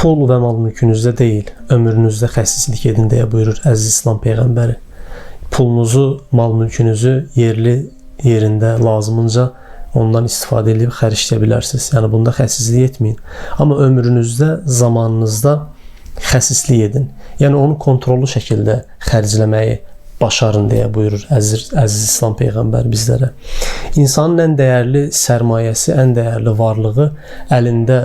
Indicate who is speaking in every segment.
Speaker 1: Pul və mal mülkünüzdə deyil, ömrünüzdə xəsislik edin deyə buyurur əziz İslam Peyğəmbəri. Pulunuzu, mal mülkünüzü yerli yerində lazımınca ondan istifadə edib xərcləyə bilərsiniz. Yəni bunda xəsislik etməyin. Amma ömrünüzdə, zamanınızda xəsislik edin. Yəni onu kontrollu şəkildə xərcləməyi başarın deyə buyurur əziz İslam Peyğəmbər bizlərə. İnsanın ən dəyərli sərmayəsi, ən dəyərli varlığı, əlində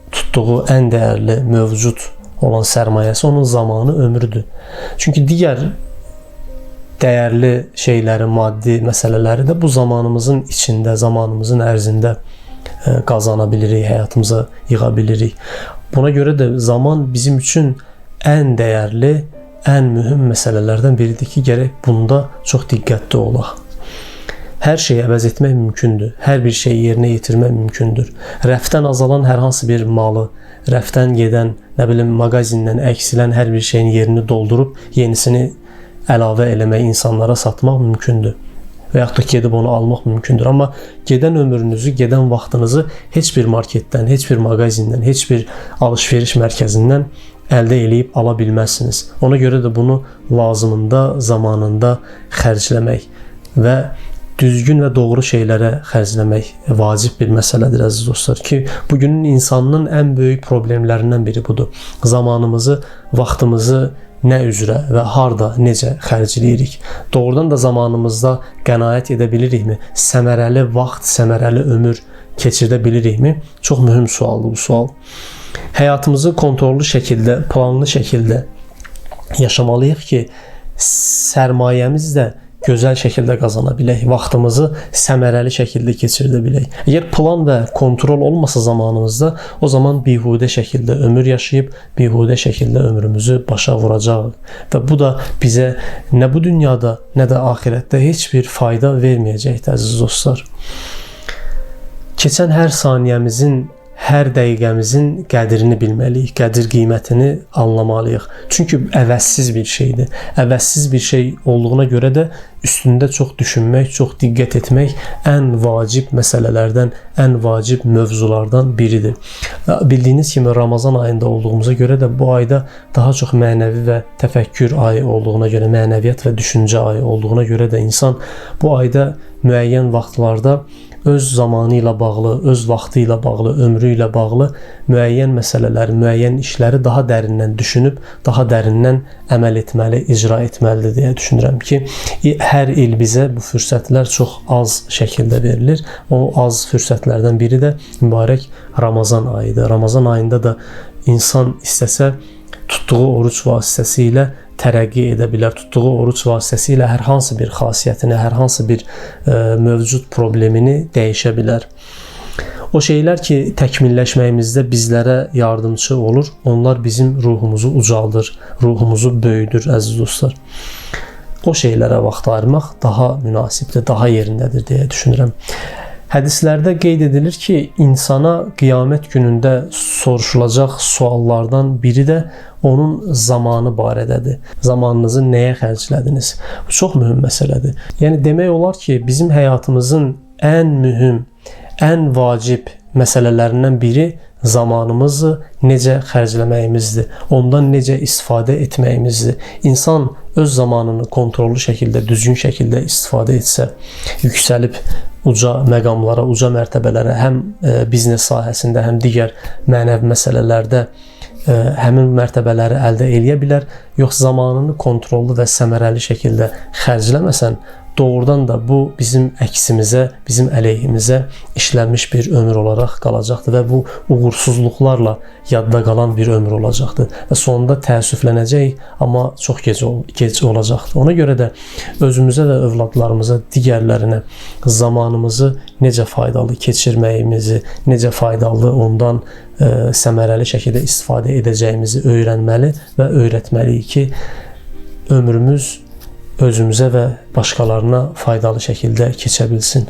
Speaker 1: tutduğu ən dəyərli mövcud olan sərmayəsi onun zamanı, ömrüdür. Çünki digər dəyərli şeyləri, maddi məsələləri də bu zamanımızın içində, zamanımızın ərzində qazana bilirik, həyatımıza yığa bilirik. Buna görə də zaman bizim üçün ən dəyərli, ən mühüm məsələlərdən biridir ki, gərək bunda çox diqqətli olaq. Hər şeyi əvəz etmək mümkündür. Hər bir şeyi yerinə yetirmək mümkündür. Rəfdən azalan hər hansı bir malı, rəfdən gedən, mağazindən əksilən hər bir şeyin yerini doldurub yenisini əlavə eləmək, insanlara satmaq mümkündür. Və yaxud da gedib onu almaq mümkündür. Amma gedən ömrünüzü, gedən vaxtınızı heç bir marketdən, heç bir mağazindən, heç bir alış-veriş mərkəzindən əldə eləyib ala bilməzsiniz. Ona görə də bunu lazımında, zamanında xərcləmək və düzgün və doğru şeylərə xərcləmək vacib bir məsələdir əziz dostlar ki, bugünün insanının ən böyük problemlərindən biri budur. Zamanımızı, vaxtımızı nə üzrə və harda, necə xərcləyirik? Doğrudan da zamanımızda qənaət edə bilirikmi? Səmərəli vaxt, səmərəli ömür keçirdə bilirikmi? Çox mühüm sualdır bu sual. Həyatımızı kontrollu şəkildə, planlı şəkildə yaşamalıyıq ki, sərmayəmiz də gözəl şəkildə qazana bilək, vaxtımızı səmərəli şəkildə keçirdə bilək. Əgər plan və kontrol olmasa zamanımızda, o zaman bihudə şəkildə ömür yaşayıb, bihudə şəkildə ömrümüzü başa vuracaq. Və bu da bizə nə bu dünyada, nə də axirətdə heç bir fayda verməyəcəkdir, əziz dostlar. Keçən hər saniyəmizin, hər dəqiqəmizin qədrini bilməliyik, qədir qiymətini anlamalıyıq. Çünki əvəzsiz bir şeydir. Əvəzsiz bir şey olduğuna görə də üstündə çox düşünmək, çox diqqət etmək ən vacib məsələlərdən, ən vacib mövzulardan biridir. Bildiyiniz kimi Ramazan ayında olduğumuza görə də bu ayda daha çox mənəvi və təfəkkür ayı olduğuna görə, mənəviyyat və düşüncə ayı olduğuna görə də insan bu ayda müəyyən vaxtlarda öz zamanı ilə bağlı, öz vaxtı ilə bağlı, ömrü ilə bağlı müəyyən məsələləri, müəyyən işləri daha dərindən düşünüb, daha dərindən əməl etməli, icra etməlidir deyə düşünürəm ki, hər il bizə bu fürsətlər çox az şəkildə verilir. O az fürsətlərdən biri də mübarək Ramazan ayıdır. Ramazan ayında da insan istəsə tutduğu oruç vasitəsilə tərəqqi edə bilər. Tutduğu oruç vasitəsilə hər hansı bir xasiyyətini, hər hansı bir mövcud problemini dəyişə bilər. O şeylər ki, təkmilləşməyimizdə bizlərə yardımcı olur, onlar bizim ruhumuzu ucaldır, ruhumuzu böyüdür, əziz dostlar. O şeylərə vaxt ayırmaq daha münasibdir, daha yerindədir deyə düşünürəm. Hədislərdə qeyd edilir ki, insana qiyamət günündə soruşulacaq suallardan biri də onun zamanı barədədir. Zamanınızı nəyə xərclədiniz? Bu çox mühüm məsələdir. Yəni demək olar ki, bizim həyatımızın ən mühüm, ən vacib məsələlərindən biri zamanımızı necə xərcləməyimizdir, ondan necə istifadə etməyimizdir. İnsan öz zamanını kontrollu şəkildə, düzgün şəkildə istifadə etsə, yüksəlib uca məqamlara, uca mərtəbələrə, həm biznes sahəsində, həm digər mənəvi məsələlərdə həmin mərtəbələri əldə eləyə bilər. Yox, zamanını kontrollu və səmərəli şəkildə xərcləməsən, doğrudan da bu bizim əksimizə, bizim əleyhimizə işlənmiş bir ömür olaraq qalacaqdır və bu uğursuzluqlarla yadda qalan bir ömür olacaqdır və sonunda təəssüflənəcəyik, amma çox gec olacaqdır. Ona görə də özümüzə və övladlarımıza, digərlərinə zamanımızı necə faydalı keçirməyimizi, necə faydalı ondan səmərəli şəkildə istifadə edəcəyimizi öyrənməli və öyrətməliyik ki, ömrümüz özümüzə və başqalarına faydalı şəkildə keçə bilsin.